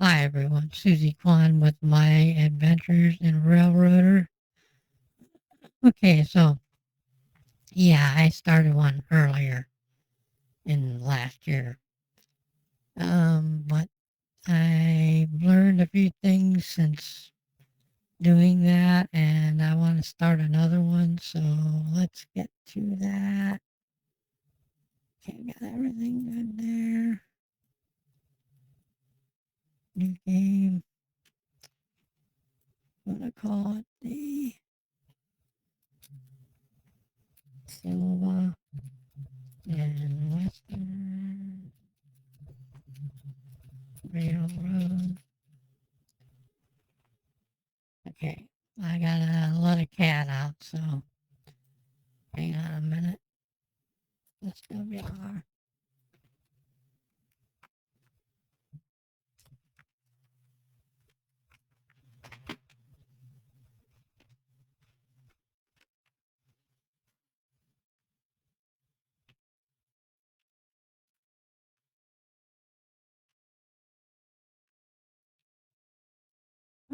Hi everyone, Susie Kwan with My Adventures in Railroader. Okay, so yeah, I started one earlier in last year. But I learned a few things since doing that, and I want to start another one. So let's get to that. Okay, got everything good there. New game. I'm gonna call it the Silva and Western Railroad. Okay, I gotta let a cat out, so hang on a minute. SWR.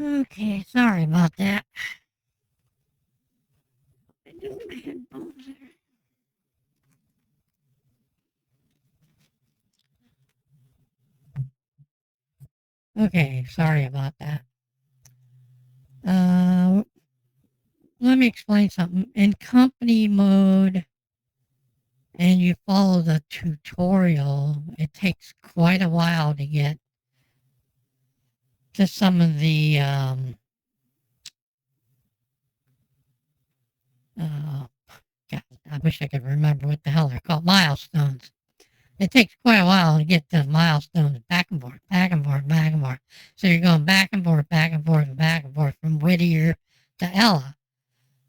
Okay, sorry about that. I do my headphones there. Okay, sorry about that. Uh, Let me explain something. In company mode, and you follow the tutorial, it takes quite a while to get to some of the uh, God, I wish I could remember what the hell they're called, milestones. It takes quite a while to get the milestones back and forth, back and forth, back and forth. So you're going back and forth, back and forth, back and forth from Whittier to Ella,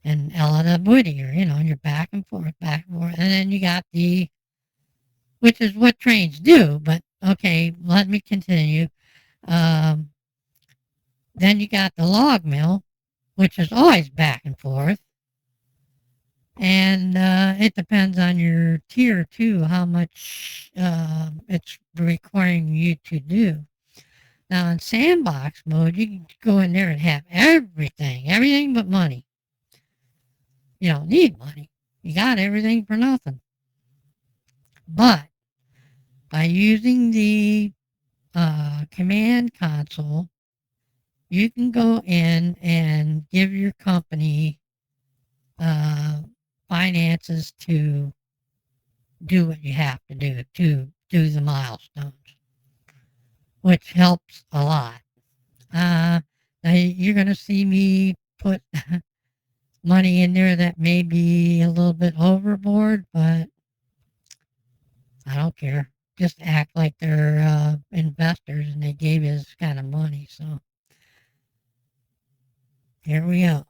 and Ella to Whittier, and you're back and forth, back and forth. And then you got which is what trains do, but okay, let me continue. Um, then you got the log mill, which is always back and forth. And it depends on your tier too, how much it's requiring you to do. Now in sandbox mode, you can go in there and have everything but money. You don't need money. You got everything for nothing. But by using the command console, you can go in and give your company uh, finances to do what you have to do the milestones, which helps a lot. Now you're going to see me put money in there that may be a little bit overboard, but I don't care. Just act like they're investors and they gave you this kind of money. So here we go.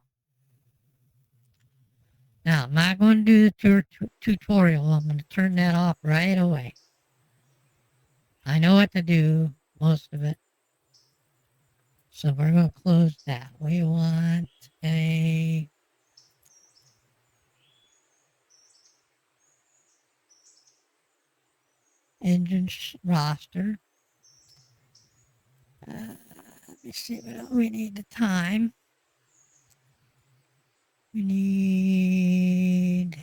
Now I'm not going to do the tutorial. I'm going to turn that off right away. I know what to do, most of it. So we're going to close that. We want a engine roster. Let me see what else we need. The time. We need.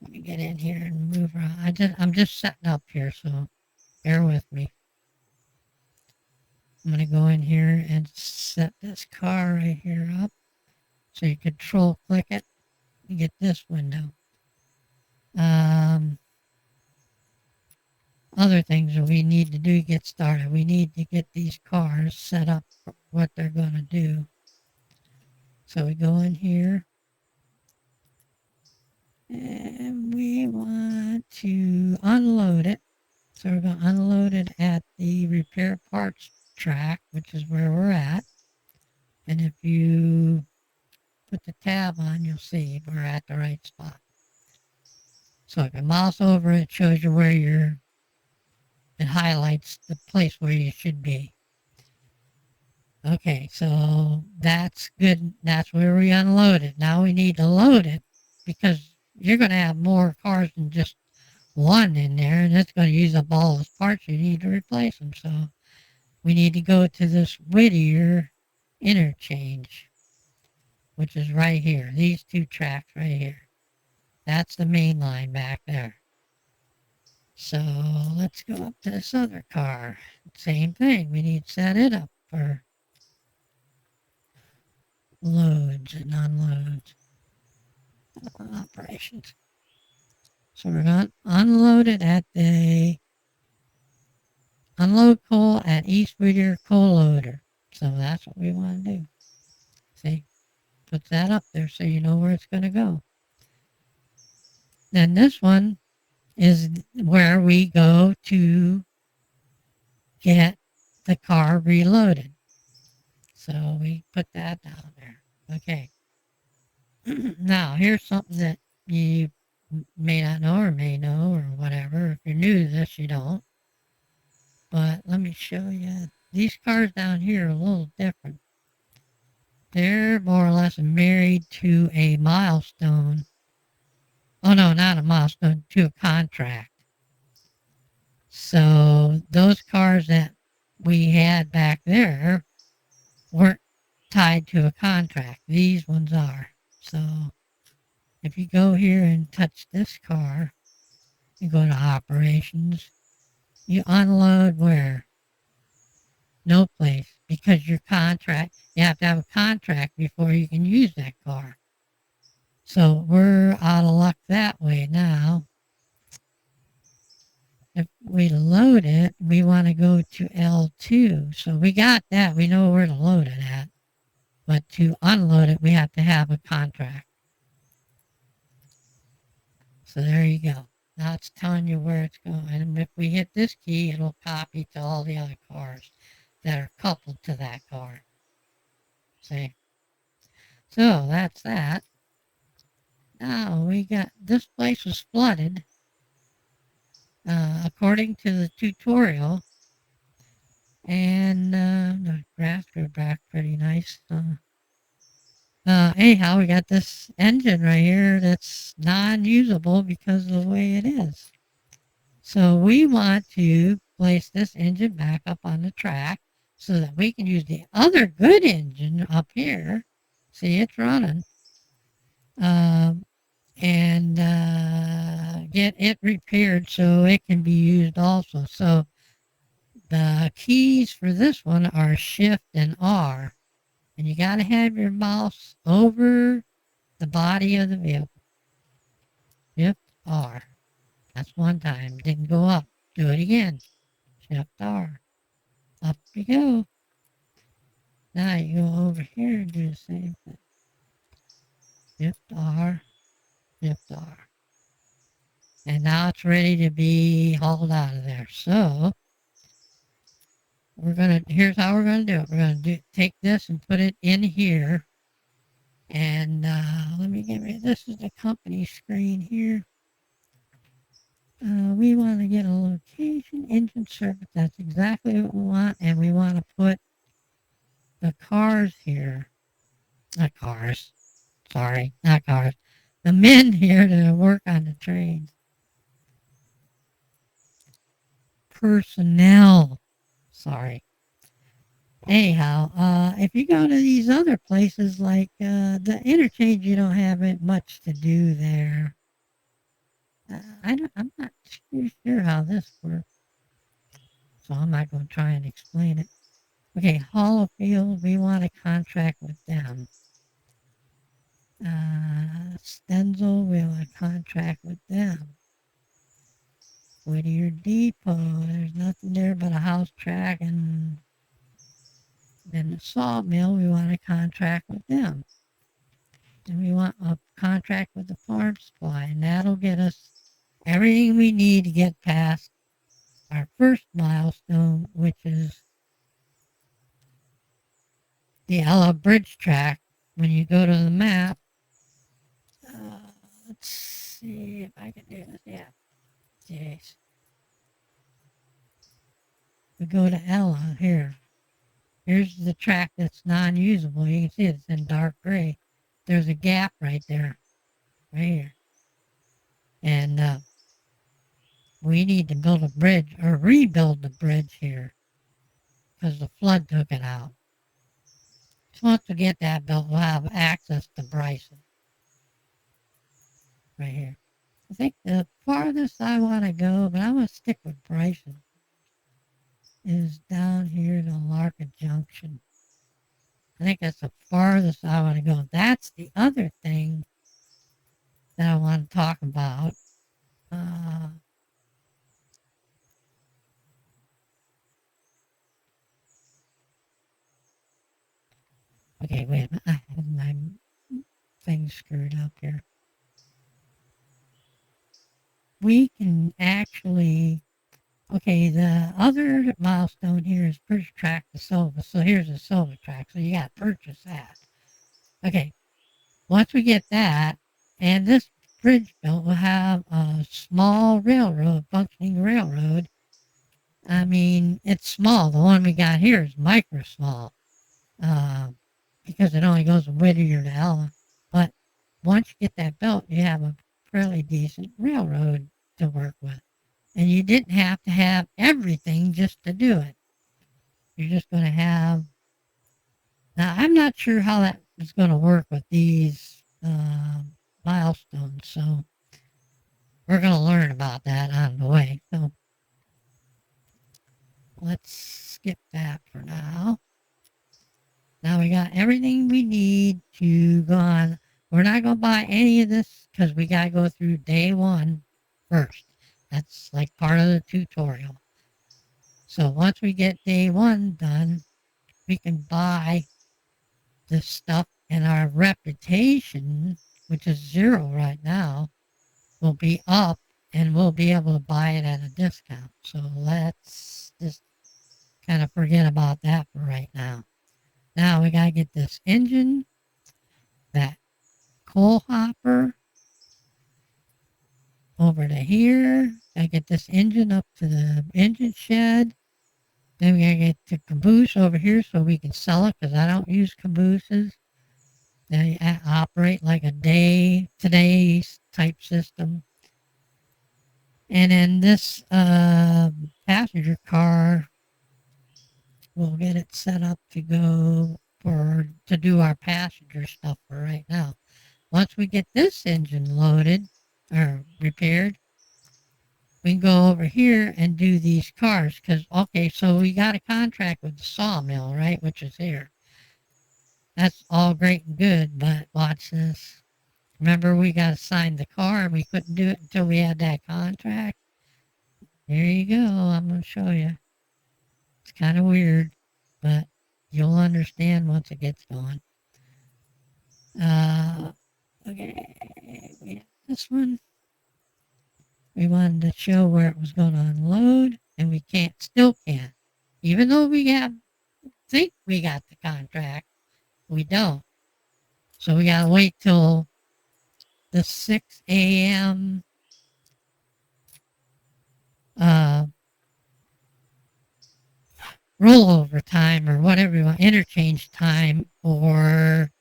Let me get in here and move around. I'm just setting up here, so bear with me. I'm gonna go in here and set this car right here up. So you control click it and get this window. Other things that we need to do to get started. We need to get these cars set up for what they're gonna do. So we go in here and we want to unload it. So we're going to unload it at the repair parts track, which is where we're at. And if you put the tab on, you'll see we're at the right spot. So if you mouse over it, shows you it highlights the place where you should be. Okay, so that's good. That's where we unload it. Now we need to load it because you're going to have more cars than just one in there, and it's going to use up all those parts. You need to replace them. So we need to go to this Whittier interchange, which is right here. These two tracks right here. That's the main line back there. So let's go up to this other car. Same thing. We need to set it up for loads and unloads. Operations. So we're going to unload it at the unload coal at East Whittier Coal Loader. So that's what we want to do. See? Put that up there so you know where it's going to go. Then this one is where we go to get the car reloaded. So we put that down there. Okay. Now, here's something that you may not know or may know or whatever. If you're new to this, you don't. But let me show you. These cars down here are a little different. They're more or less married to a milestone. Oh, no, not a milestone, to a contract. So those cars that we had back there weren't tied to a contract. These ones are. So if you go here and touch this car, you go to operations, you unload where? No place, because your contract, you have to have a contract before you can use that car. So we're out of luck that way now. If we load it, we want to go to L2. So we got that. We know where to load it at. But to unload it, we have to have a contract. So there you go. Now it's telling you where it's going. And if we hit this key, it'll copy to all the other cars that are coupled to that car. See? So that's that. Now we got, this place was flooded. According to the tutorial. And the grass grew back pretty nice. Anyhow, we got this engine right here that's non-usable because of the way it is. So we want to place this engine back up on the track so that we can use the other good engine up here. See, it's running. And get it repaired so it can be used also. So the keys for this one are Shift and R. And you got to have your mouse over the body of the vehicle. Shift R. That's one time. Didn't go up. Do it again. Shift R. Up you go. Now you go over here and do the same thing. Shift R. Shift R. And now it's ready to be hauled out of there. So here's how we're gonna do it. We're gonna take this and put it in here. And let me this is the company screen here. We want to get a location, engine service. That's exactly what we want. And we want to put the cars here. Not cars. Sorry, not cars. The men here that work on the trains. Personnel. Sorry. Anyhow, if you go to these other places like the interchange, you don't have much to do there. I'm not too sure how this works, so I'm not going to try and explain it. Okay, Hollow Field, we want a contract with them. Stenzel, we want a contract with them. Whittier Depot, there's nothing there but a house track, and then the sawmill, we want a contract with them. And we want a contract with the farm supply, and that'll get us everything we need to get past our first milestone, which is the Ella Bridge track. When you go to the map, let's see if I can do this. Yeah. Jeez. We go to Ella here. Here's the track that's non-usable. You can see it's in dark gray. There's a gap right there. Right here. And we need to build a bridge or rebuild the bridge here because the flood took it out. So once we get that built, we'll have access to Bryson right here. I think the farthest I want to go, but I'm going to stick with Bryson, is down here to Larkin Junction. I think that's the farthest I want to go. That's the other thing that I want to talk about. Okay, wait a minute. I have my thing screwed up here. We can actually, okay, the other milestone here is purchase track to Silva. So here's a Silva track. So you got to purchase that. Okay, once we get that, and this bridge built, we'll have a small railroad, functioning railroad. I mean, it's small. The one we got here is micro small. Because it only goes from Whittier to Ella. But once you get that built, you have a fairly decent railroad to work with. And you didn't have to have everything just to do it. You're just going to have... Now, I'm not sure how that is going to work with these milestones, so we're going to learn about that on the way. So let's skip that for now. Now we got everything we need to go on. We're not going to buy any of this because we got to go through day one first. That's like part of the tutorial. So once we get day one done, we can buy this stuff, and our reputation, which is 0 right now, will be up, and we'll be able to buy it at a discount. So let's just kind of forget about that for right now. Now we gotta get this engine, that coal hopper over to here. Gotta get this engine up to the engine shed. Then we gotta get the caboose over here so we can sell it, because I don't use cabooses. They operate like a today's type system. And then this passenger car, we'll get it set up to go to do our passenger stuff for right now. Once we get this engine loaded or repaired, we can go over here and do these cars. Because, okay, so we got a contract with the sawmill, right, which is here. That's all great and good, but watch this. Remember, we got to sign the car, and we couldn't do it until we had that contract? There you go. I'm going to show you. It's kind of weird, but you'll understand once it gets going. Okay, we have this one. We wanted to show where it was going to unload, and we still can't. Even though we think we got the contract, we don't. So we got to wait till the 6 a.m. Rollover time, or whatever you want, interchange time for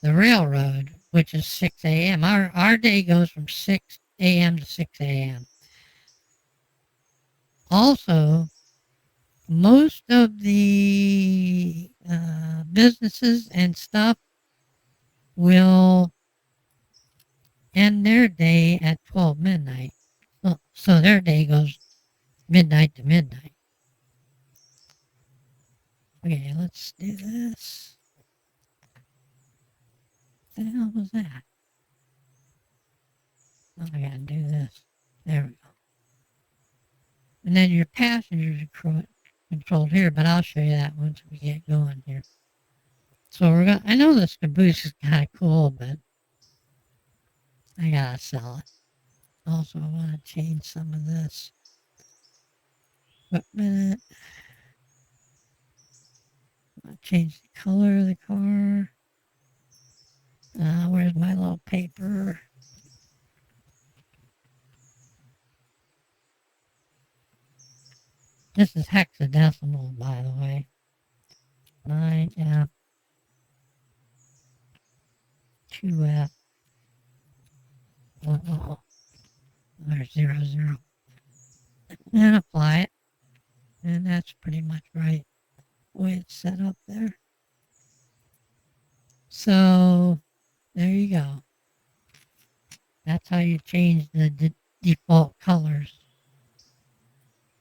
the railroad, which is 6 a.m. Our day goes from 6 a.m. to 6 a.m. Also, most of the businesses and stuff will end their day at 12 midnight. So their day goes midnight to midnight. Okay, let's do this. What the hell was that? Oh, I gotta do this. There we go. And then your passengers are controlled here, but I'll show you that once we get going here. So I know this caboose is kind of cool, but I gotta sell it. Also, I want to change some of this equipment. I want to change the color of the car. Where's my little paper? This is hexadecimal, by the way. 9F 2F or 00. and apply it. And that's pretty much right the way it's set up there. So there you go. That's how you change the default colors.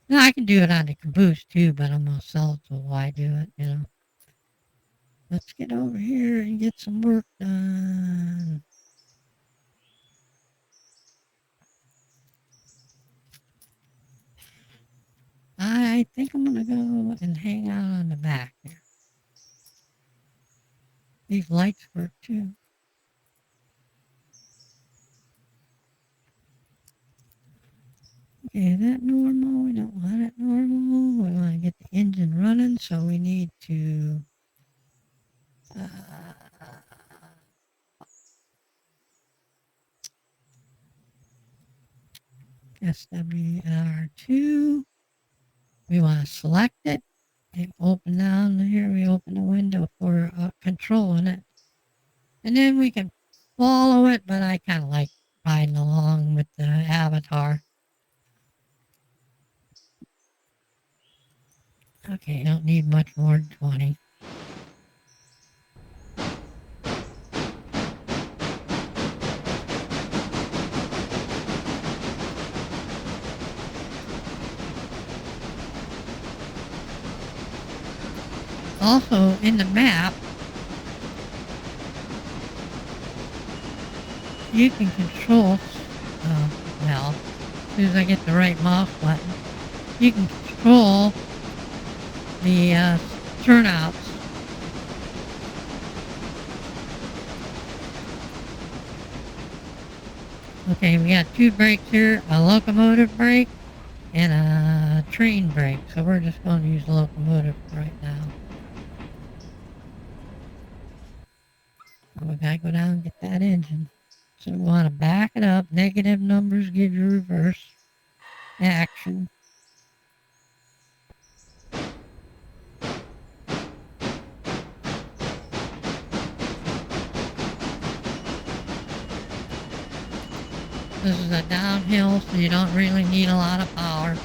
Now I can do it on the caboose too, but I'm gonna sell it, so why do it? Let's get over here and get some work done. I think I'm gonna go and hang out on the back here. These lights work too. Okay, that normal. We don't want it normal. We want to get the engine running, so we need to SWR2. We want to select it. And open down here. We open the window for controlling it. And then we can follow it, but I kind of like riding along with the avatar. Okay, don't need much more than 20. Also, in the map, you can control, well, as soon as I get the right mouse button, you can control the turnouts. Okay, we got two brakes here, a locomotive brake and a train brake. So we're just going to use the locomotive right now. So we gotta go down and get that engine. So we want to back it up. Negative numbers give you reverse action. This is a downhill, so you don't really need a lot of power.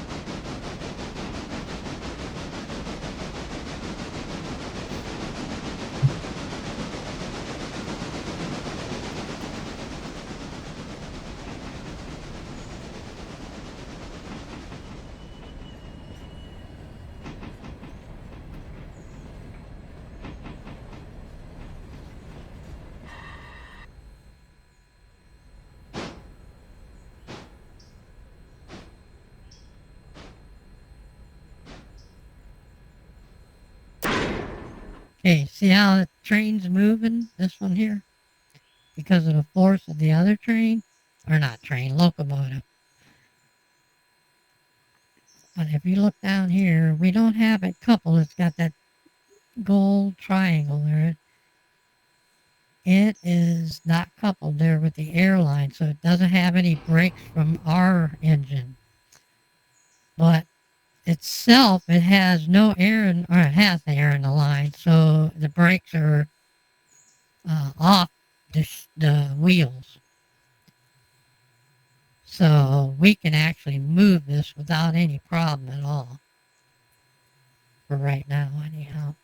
Okay, see how the train's moving? This one here? Because of the force of the other train? Or not train, locomotive. But if you look down here, we don't have it coupled. It's got that gold triangle there. It is not coupled there with the airline, so it doesn't have any brakes from our engine. But itself, it has no air or it has air in the line, so the brakes are off the wheels. So we can actually move this without any problem at all. For right now, anyhow.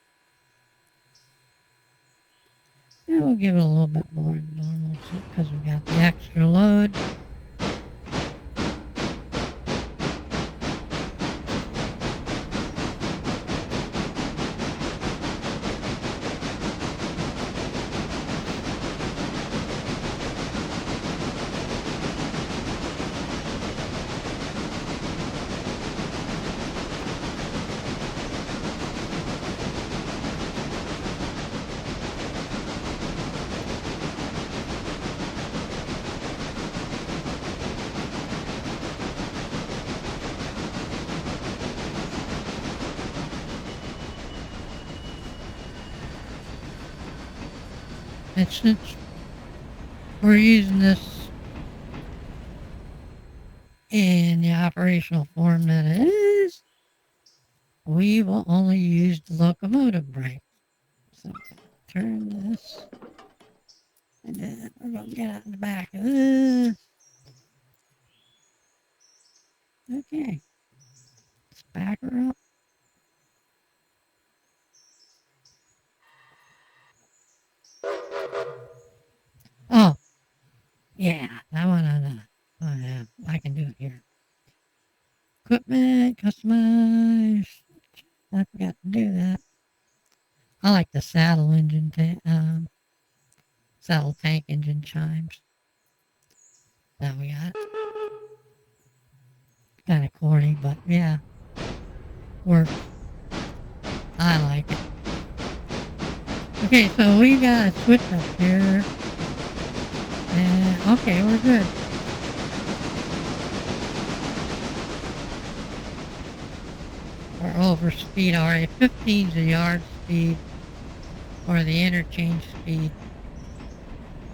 And we'll give it a little bit more than normal because we got the extra load. And since we're using this in the operational form that it is, we will only use the locomotive brake. So turn this, and then we're going to get out in the back of this. Okay. Yeah, that one on the, oh yeah, I can do it here. Equipment, customize. I forgot to do that. I like the saddle engine, saddle tank engine chimes. Now we got kind of corny, but yeah, works. I like it. Okay, so we got a switch up here. And okay, we're good. We're over speed already. 15's the yard speed or the interchange speed.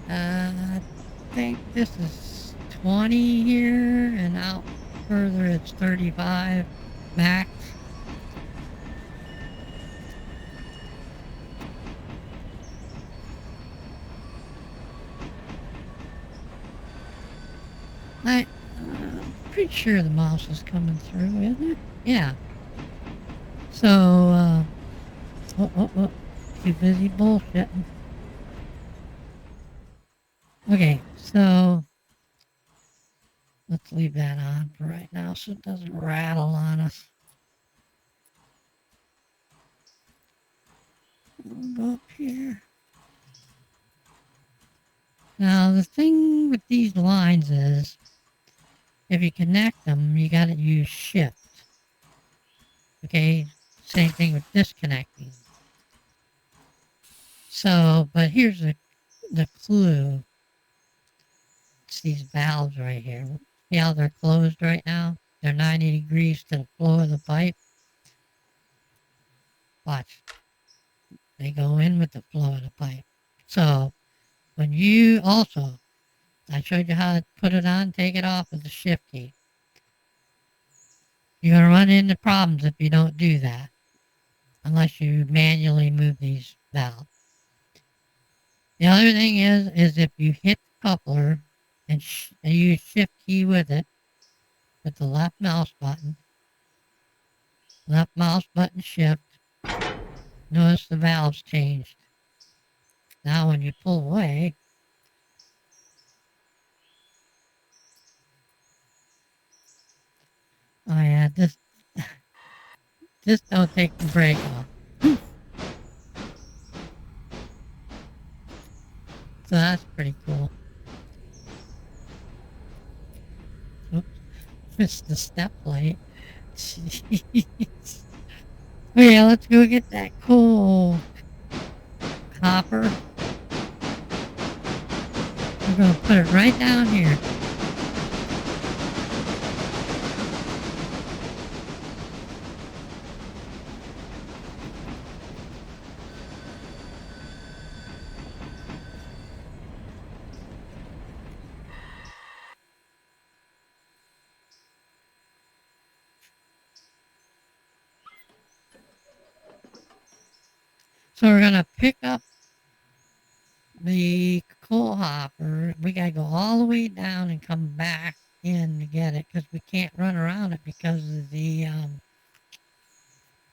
I think this is 20 here, and out further it's 35 max. I'm pretty sure the mouse is coming through, isn't it? Yeah. So, too busy bullshitting. Okay, so let's leave that on for right now so it doesn't rattle on us. We'll go up here. Now, the thing with these lines is, if you connect them, you gotta use shift. Okay, same thing with disconnecting. So, but here's the clue. It's these valves right here. See how they're closed right now? They're 90 degrees to the flow of the pipe. Watch. They go in with the flow of the pipe. So, when you also, I showed you how to put it on, take it off with the shift key. You're going to run into problems if you don't do that, unless you manually move these valves. The other thing is if you hit the coupler and use shift key with it, with the left mouse button shift, notice the valves changed. Now when you pull away, oh yeah, just don't take the brake off. So that's pretty cool. Oops, missed the step light. Jeez. Okay, let's go get that coal copper. We're going to put it right down here. So we're going to pick up the coal hopper. We got to go all the way down and come back in to get it because we can't run around it because of the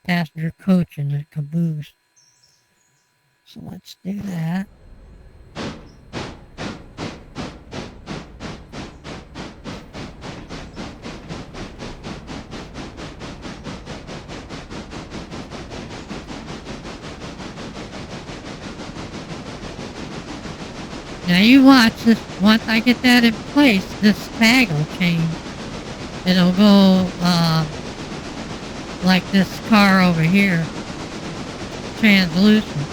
passenger coach and the caboose. So let's do that. Now you watch this. Once I get that in place, this tag will change. It'll go like this car over here, translucent.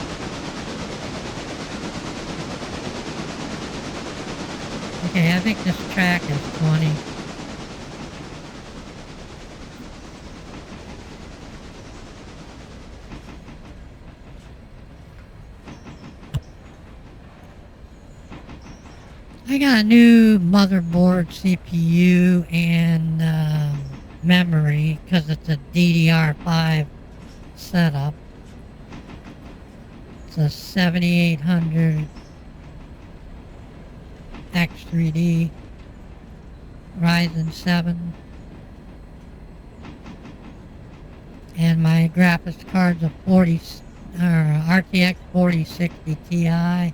Okay, I think this track is 20. I got a new motherboard, CPU, and memory because it's a DDR5 setup. It's a 7800 X3D Ryzen 7. And my graphics card's a RTX 4060 Ti.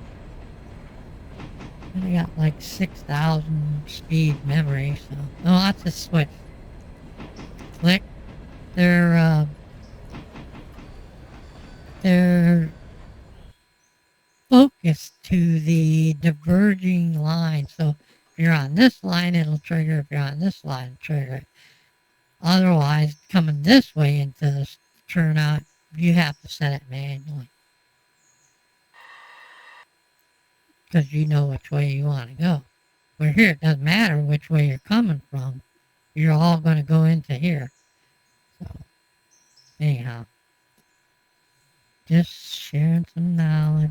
I got like 6,000 speed memory, so oh, that's a switch. Click. They're focused to the diverging line. So if you're on this line, it'll trigger. If you're on this line, it'll trigger. Otherwise, coming this way into the turnout, you have to set it manually because you know which way you want to go. Where here, it doesn't matter which way you're coming from. You're all going to go into here. So, anyhow, just sharing some knowledge.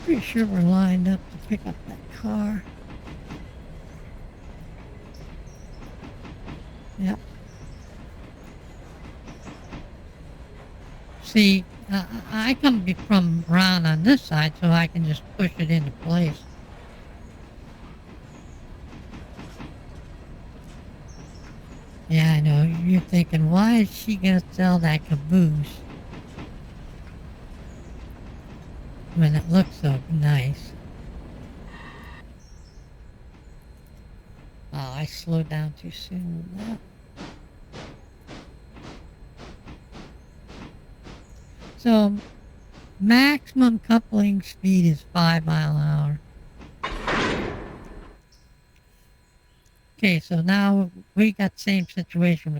Pretty sure we're lined up to pick up that car. Yep. See, I come from around on this side so I can just push it into place. Yeah, I know. You're thinking, why is she going to sell that caboose when it looks so nice? Oh, I slowed down too soon with that. So, maximum coupling speed is 5 miles an hour. Okay, so now we got the same situation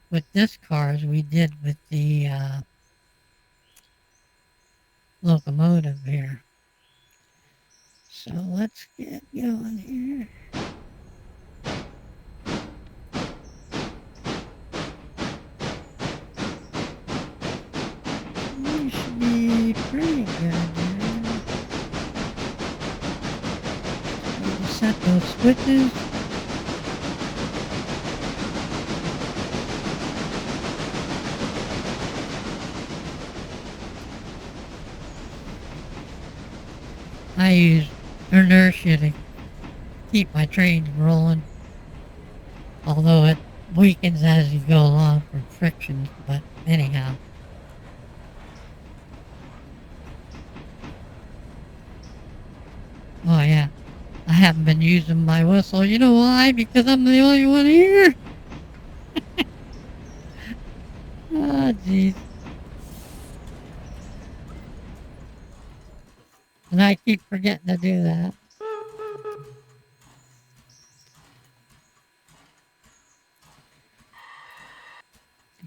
with this car as we did with the locomotive here. So let's get going here. We should be pretty good here. Need to set those switches. I use inertia to keep my trains rolling, although it weakens as you go along from friction, but anyhow. Oh yeah, I haven't been using my whistle. You know why? Because I'm the only one here. Oh jeez. And I keep forgetting to do that.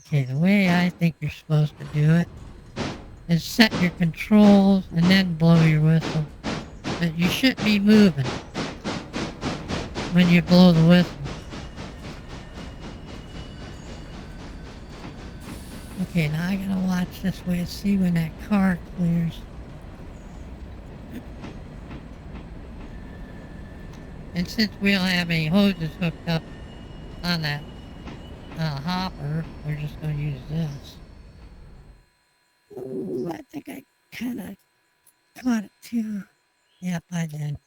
Okay, the way I think you're supposed to do it is set your controls and then blow your whistle. But you shouldn't be moving when you blow the whistle. Okay, now I gotta watch this way to see when that car clears. And since we don't have any hoses hooked up on that hopper, we're just gonna use this. Ooh, I think I kinda caught it too. Yep, I did.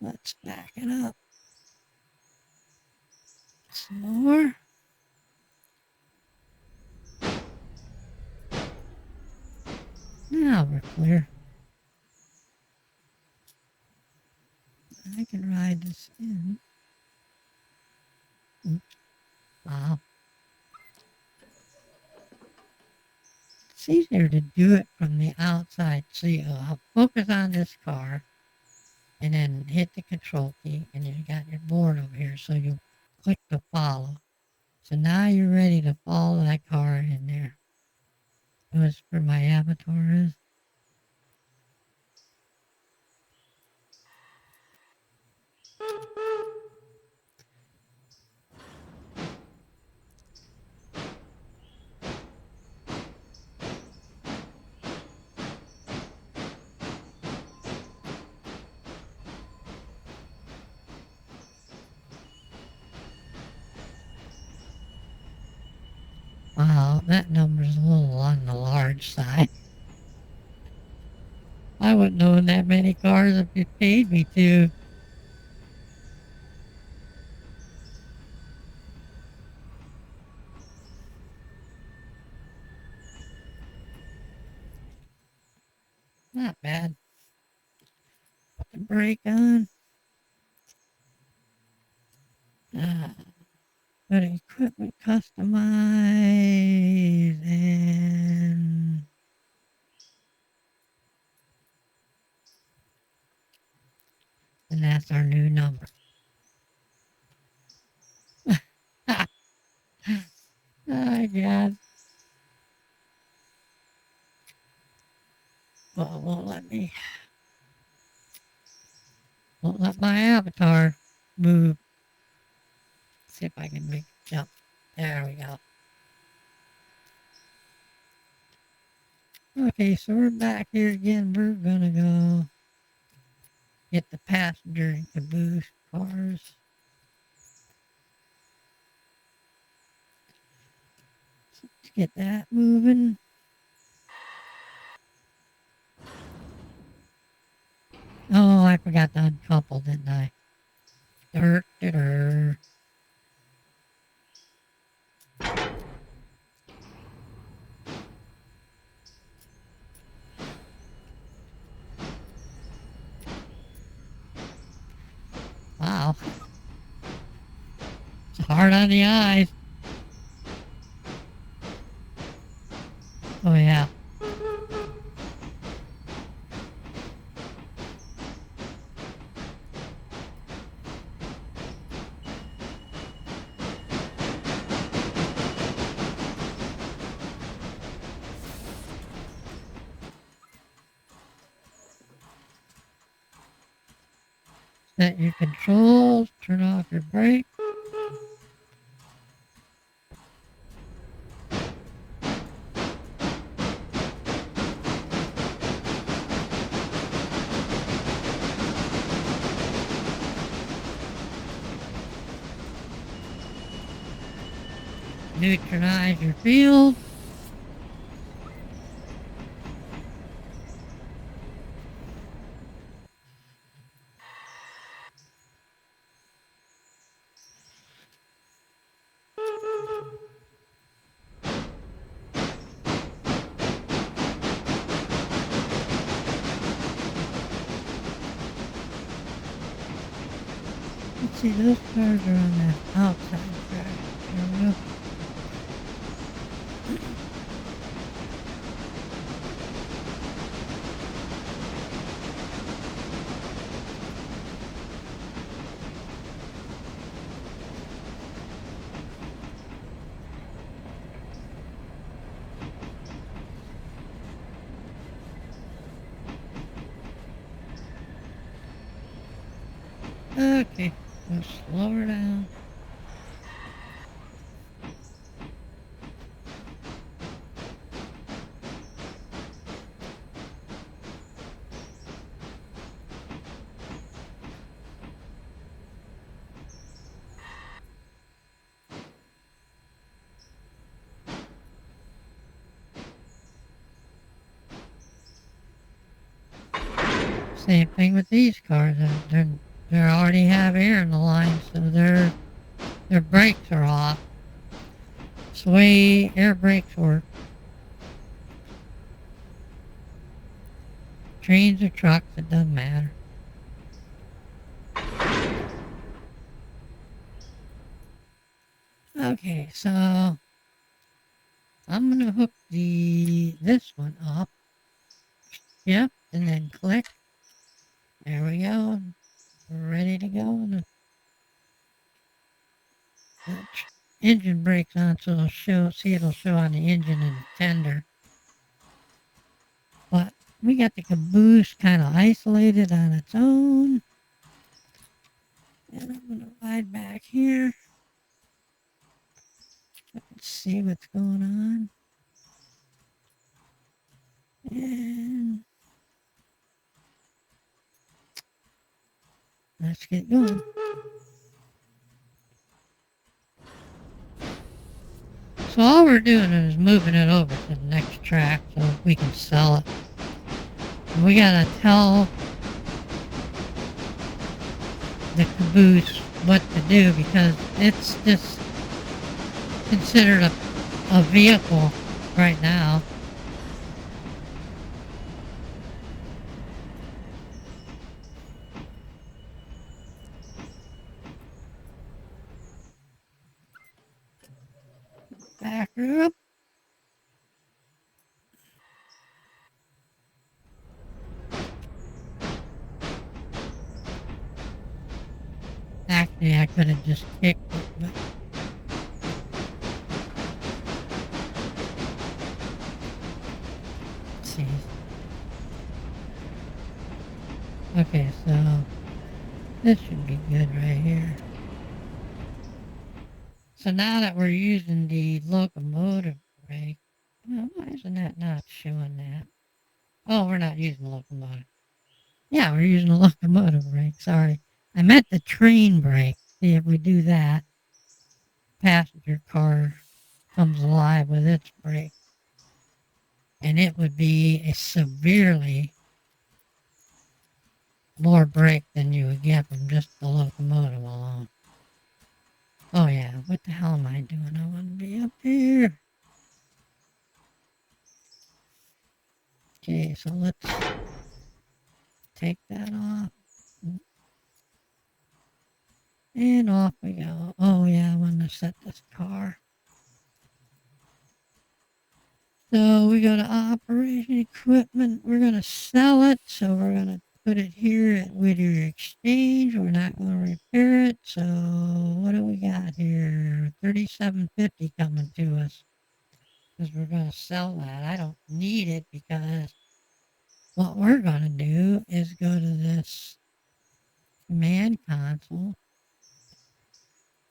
Let's back it up. Some more. Now we're clear. I can ride this in. Oops. Wow. It's easier to do it from the outside. So I'll focus on this car and then hit the control key and you got your board over here. So you click to follow. So now you're ready to follow that car in there. It was where my avatar is. Wow, that number's a little on the large side. I wouldn't own that many cars if you paid me to. Not bad. Put the brake on. Go to equipment customize and that's our new number. Oh God. Well, won't let my avatar move. See if I can make it jump. There we go. Okay, so we're back here again. We're gonna go get the passenger and caboose cars. Let's get that moving. Oh, I forgot to uncouple, didn't I? Dirt. Wow. It's hard on the eyes. Oh yeah. Set your controls, turn off your brake. Neutralize your field. Let's see, those cars are on the outside track. There we go. Okay, we'll slow her down. Same thing with these cars. They already have air in the line, so their brakes are off. It's the way air brakes work. Trains or trucks, it doesn't matter. Okay, so I'm gonna hook this one up. Yep, and then click. There we go. We're ready to go. The engine brake's on, so it'll show on the engine and the tender. But we got the caboose kind of isolated on its own. And I'm gonna ride back here. Let's see what's going on. And let's get going. So all we're doing is moving it over to the next track so we can sell it. We gotta tell the caboose what to do because it's just considered a vehicle right now. Back her up. Actually, I could have just kicked it, but let's see. Okay, so this should be good right here. So now that we're using the locomotive brake, well, why isn't that not showing that? Oh, we're not using the locomotive. Yeah, we're using the locomotive brake. Sorry. I meant the train brake. See, if we do that, passenger car comes alive with its brake. And it would be a severely more brake than you would get from just the locomotive alone. Oh yeah, what the hell am I doing? I want to be up here. Okay, so let's take that off. And off we go. Oh yeah, I want to set this car. So we go to operation equipment. We're going to sell it. So we're going to put it here at Whittier Exchange. We're not going to repair it. So what do we got here? $37.50 coming to us. Because we're going to sell that. I don't need it because what we're going to do is go to this command console.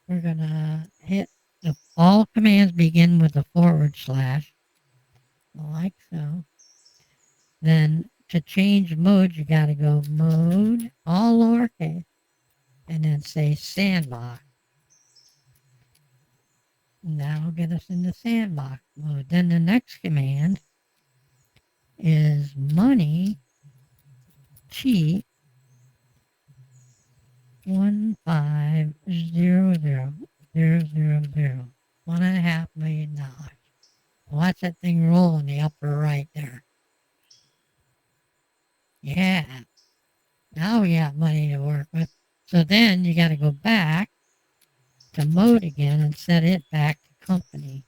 We're going to hit all commands begin with a /, like so. Then to change mode, you got to go mode, all lowercase, and then say sandbox. And that'll get us into sandbox mode. Then the next command is money cheat 1500000, $1.5 million. Watch that thing roll in the upper right there. Yeah. Now we got money to work with. So then you got to go back to mode again and set it back to company.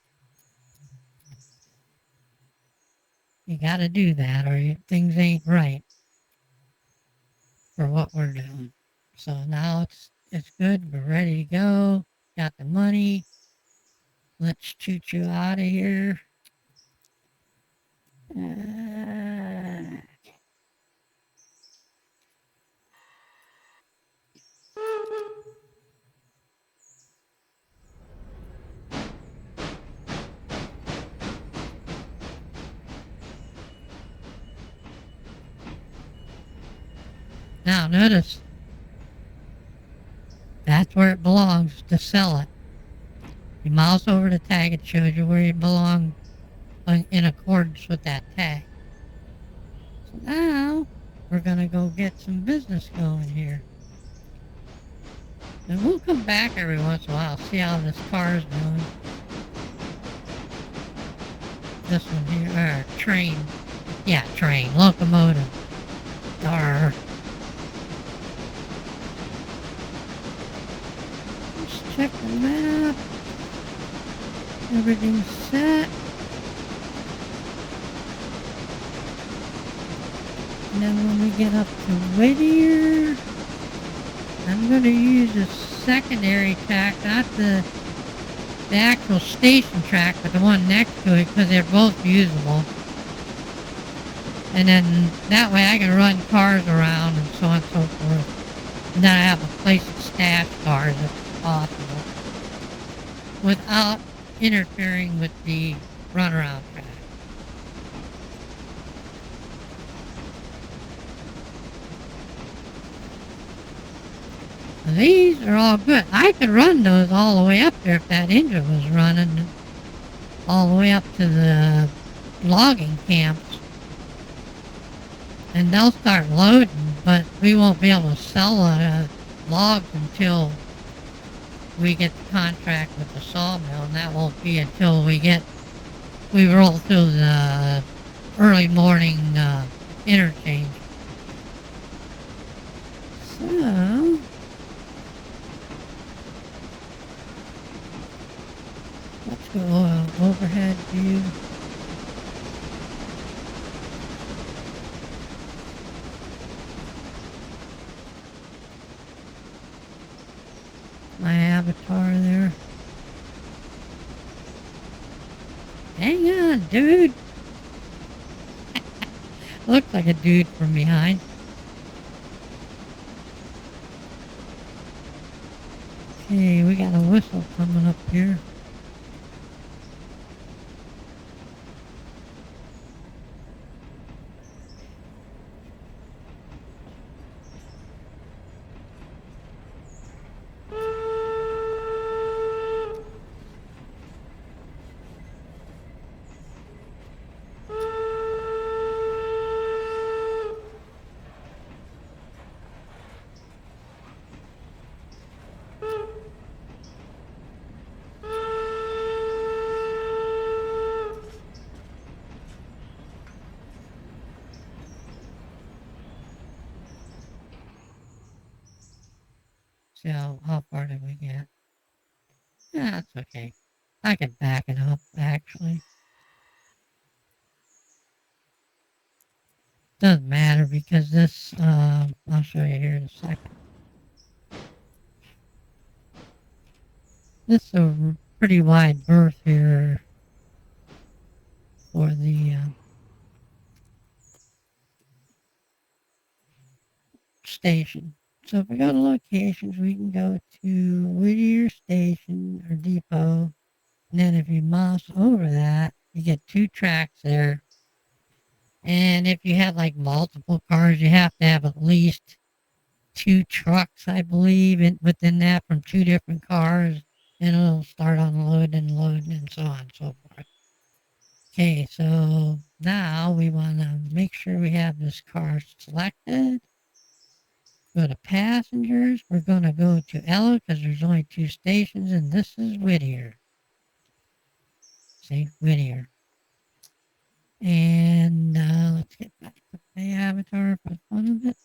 You got to do that or things ain't right for what we're doing. So now it's good. We're ready to go. Got the money. Let's shoot you out of here. Now notice, that's where it belongs to sell it. You mouse over the tag, it shows you where it belongs in accordance with that tag. So now, we're going to go get some business going here. And we'll come back every once in a while, see how this car's doing. This one here, train. Yeah, train, locomotive. Darn. Let's check the map. Everything's set. And then when we get up to Whittier, I'm going to use a secondary track, not the actual station track, but the one next to it, because they're both usable. And then that way I can run cars around and so on and so forth. And then I have a place to stash cars if possible, without interfering with the runaround track. These are all good. I could run those all the way up there if that engine was running. all the way up to the logging camps, and they'll start loading, but we won't be able to sell logs until we get the contract with the sawmill, and that won't be until we roll through the early morning interchange. So let's go overhead view. My avatar there. Hang on, dude. Looks like a dude from behind. Okay, we got a whistle coming up here. See how far did we get? Yeah, that's okay. I can back it up, actually. Doesn't matter because this, I'll show you here in a second. This is a pretty wide berth here for the station. So if we go to locations, we can go to Whittier Station or Depot. And then if you mouse over that, you get 2 tracks there. And if you have like multiple cars, you have to have at least 2 trucks, I believe, within that from 2 different cars. And it'll start unloading, loading, and so on and so forth. Okay, so now we want to make sure we have this car selected. Go to passengers. We're going to go to Ella because there's only 2 stations, and this is Whittier. See, Whittier. And let's get back to my avatar for the fun of it.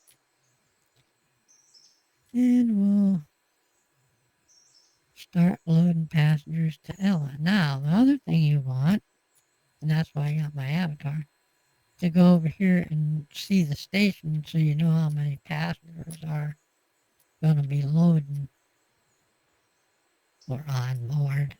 And we'll start loading passengers to Ella. Now, the other thing you want, and that's why I got my avatar, to go over here and see the station so you know how many passengers are going to be loading or on board.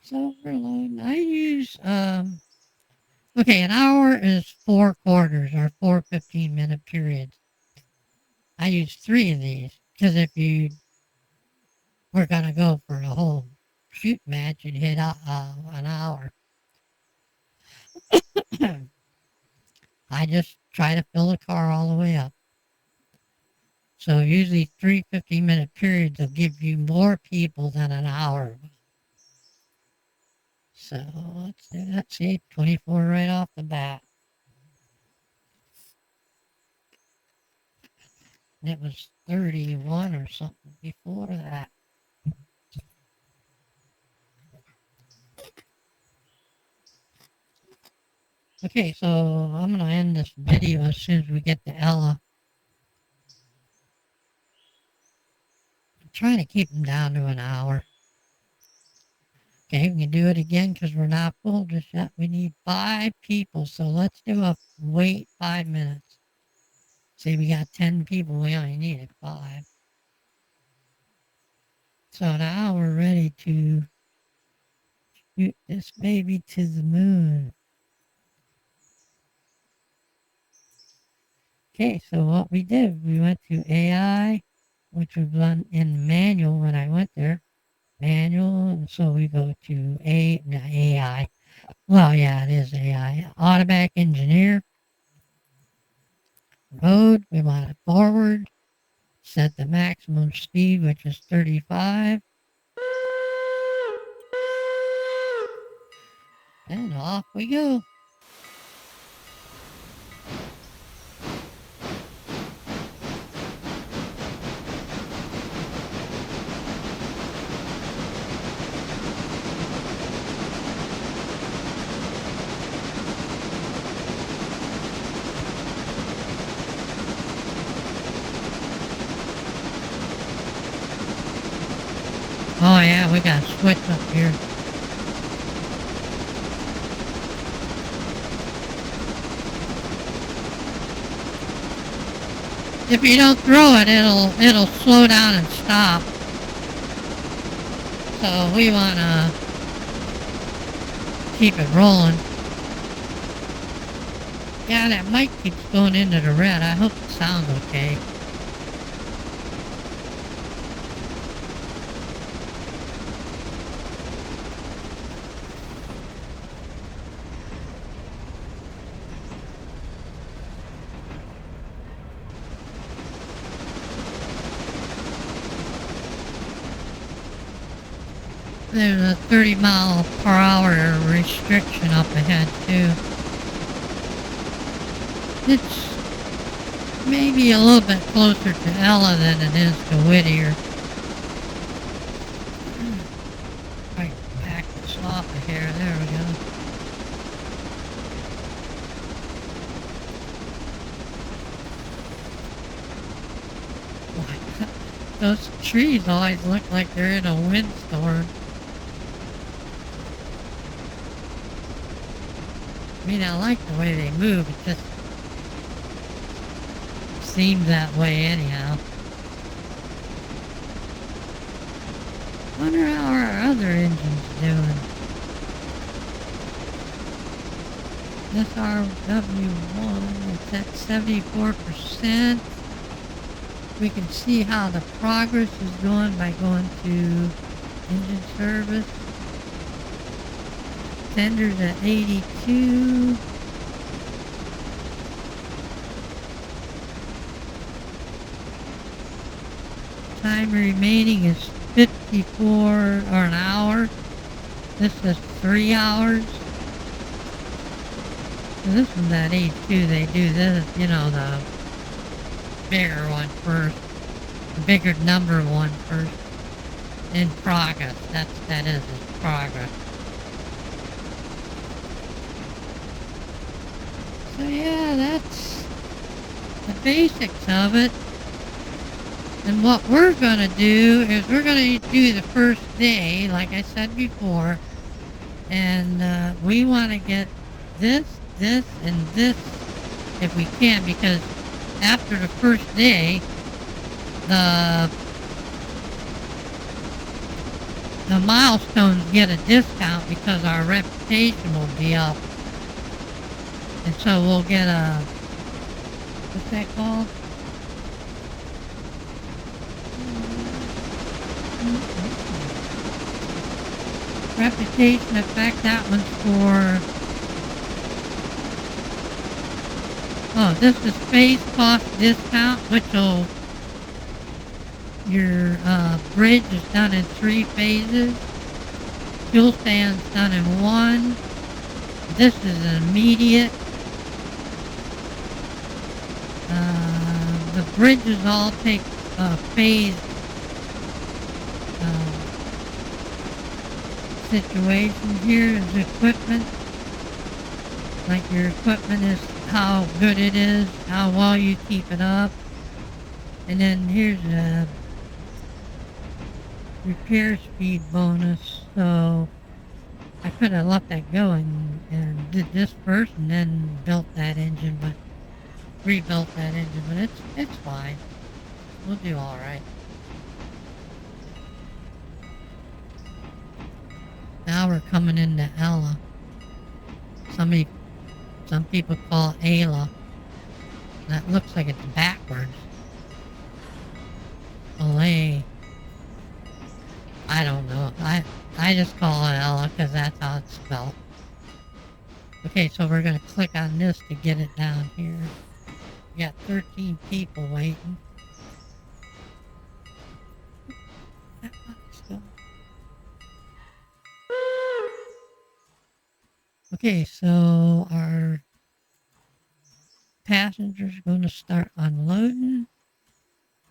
So we're loading. I use, okay, an hour is 4 quarters or 4 15-minute periods. I use 3 of these because if you were going to go for a whole shoot match, you'd hit an hour. I just try to fill the car all the way up. So usually 3 15-minute periods will give you more people than an hour. So let's do that. See, 24 right off the bat. And it was 31 or something before that. Okay, so I'm going to end this video as soon as we get to Ella. I'm trying to keep them down to an hour. Okay, we can do it again because we're not full just yet. We need 5 people, so let's do a wait 5 minutes. See, we got 10 people, we only needed 5. So now we're ready to shoot this baby to the moon. Okay, so what we did, we went to AI, which was done in manual when I went there. Manual, and so we go to AI. Well, yeah, it is AI. Automatic engineer. Road, we want it forward. Set the maximum speed, which is 35. And off we go. Oh yeah, we got a switch up here. If you don't throw it, it'll slow down and stop. So we wanna keep it rolling. Yeah, that mic keeps going into the red. I hope it sounds okay. There's a 30-mile-per-hour restriction up ahead, too. It's maybe a little bit closer to Ella than it is to Whittier. Right, back this off of here. There we go. Those trees always look like they're in a windstorm. I mean, I like the way they move. It just seems that way anyhow. Wonder how our other engine's doing. SRW1, it's at 74%. We can see how the progress is going by going to engine service. Tender's at 82. Time remaining is 54 or an hour. This is 3 hours. So this one's at 82. They do this, you know, the bigger one first. The bigger number one first. In progress. That is progress. So yeah, that's the basics of it. And what we're going to do is we're going to do the first day, like I said before. And we want to get this, and this if we can, because after the first day, the milestones get a discount because our reputation will be up. And so we'll get a, what's that called? Reputation effect, that one's for, oh, this is phase cost discount, which will, your bridge is done in 3 phases, fuel stand's done in 1, this is an immediate, the bridges all take phased situation. Here is equipment. Like your equipment is how good it is, how well you keep it up. And then here's a repair speed bonus. So I could have let that go and did this first and then built that engine, but rebuilt that engine, but it's fine. We'll do alright. Now we're coming into Ella. Some people call it Ayla. That looks like it's backwards. Olay. I don't know. I just call it Ella because that's how it's spelled. Okay, so we're going to click on this to get it down here. We got 13 people waiting. Okay, so our passenger's going to start unloading.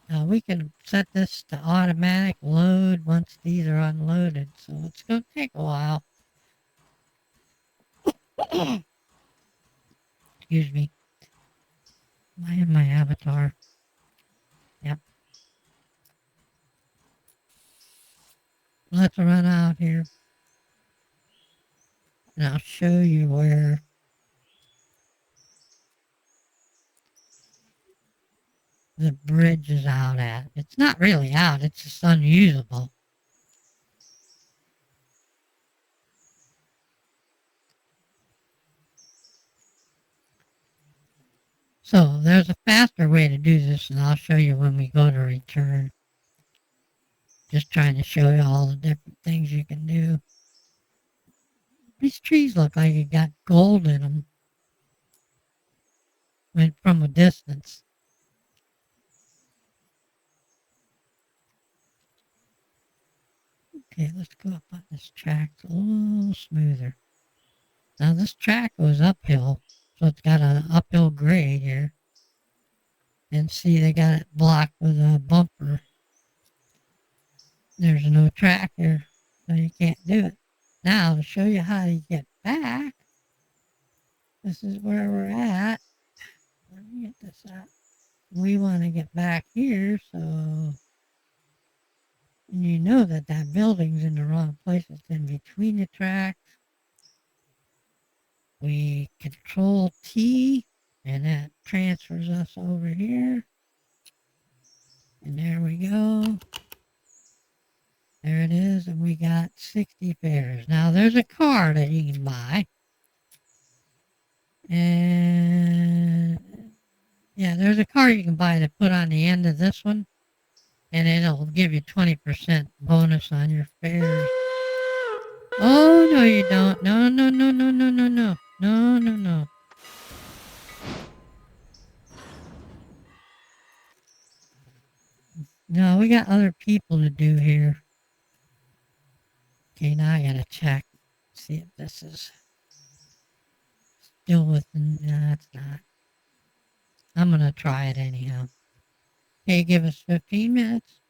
Now we can set this to automatic load once these are unloaded, so it's going to take a while. Excuse me. Am I in my avatar? Yep. Let's run out here. And I'll show you where the bridge is out at. It's not really out, it's just unusable. So there's a faster way to do this, and I'll show you when we go to return. Just trying to show you all the different things you can do. These trees look like it got gold in them. Went from a distance. Okay, let's go up on this track. It's a little smoother. Now this track goes uphill, so it's got an uphill grade here. And see, they got it blocked with a bumper. There's no track here, so you can't do it. Now, to show you how to get back, this is where we're at. Let me get this out. We want to get back here, so you know that that building's in the wrong place. It's in between the tracks. We control T, and that transfers us over here. And there we go. There it is, and we got 60 fares. Now, there's a car that you can buy. And yeah, there's a car you can buy to put on the end of this one, and it'll give you 20% bonus on your fares. Oh, no, you don't. No, no, no, no, no, no, no. No, no, no. No, we got other people to do here. Okay, now I gotta check. See if this is still within. No, it's not. I'm gonna try it anyhow. Okay, give us 15 minutes.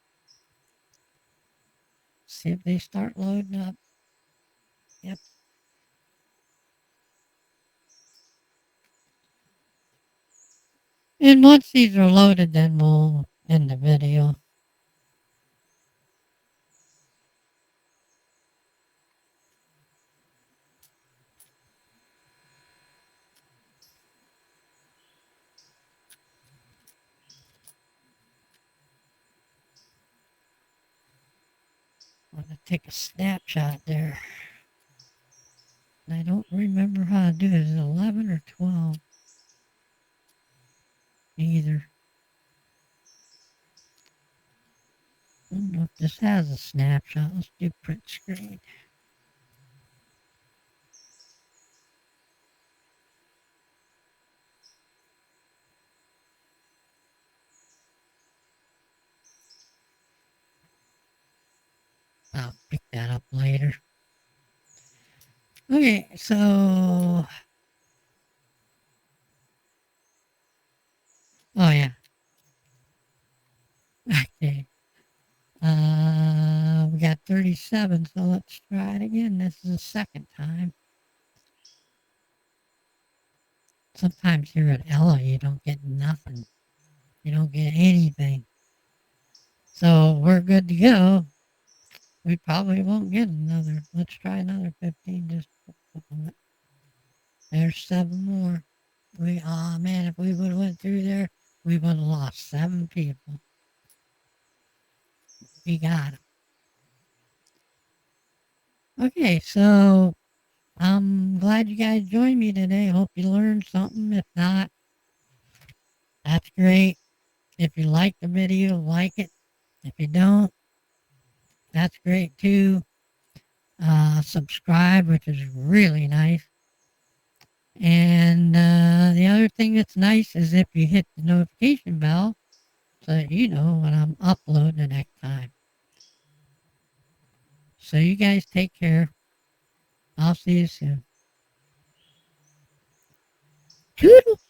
See if they start loading up. Yep. And once these are loaded, then we'll end the video. I'm going to take a snapshot there. I don't remember how to do it. Is it 11 or 12? Either. I don't know if this has a snapshot. Let's do print screen. I'll pick that up later. Okay, so... Oh, yeah. Okay. We got 37, so let's try it again. This is the second time. Sometimes here at Ella, you don't get nothing. You don't get anything. So we're good to go. We probably won't get another. Let's try another 15 just a moment. There's 7 more. Oh man, if we would have went through there, we would have lost 7 people. We got them. Okay, so I'm glad you guys joined me today. Hope you learned something. If not, that's great. If you like the video, like it. If you don't, that's great too. Subscribe, which is really nice. And the other thing that's nice is if you hit the notification bell so that you know when I'm uploading the next time. So you guys take care. I'll see you soon. Toodle.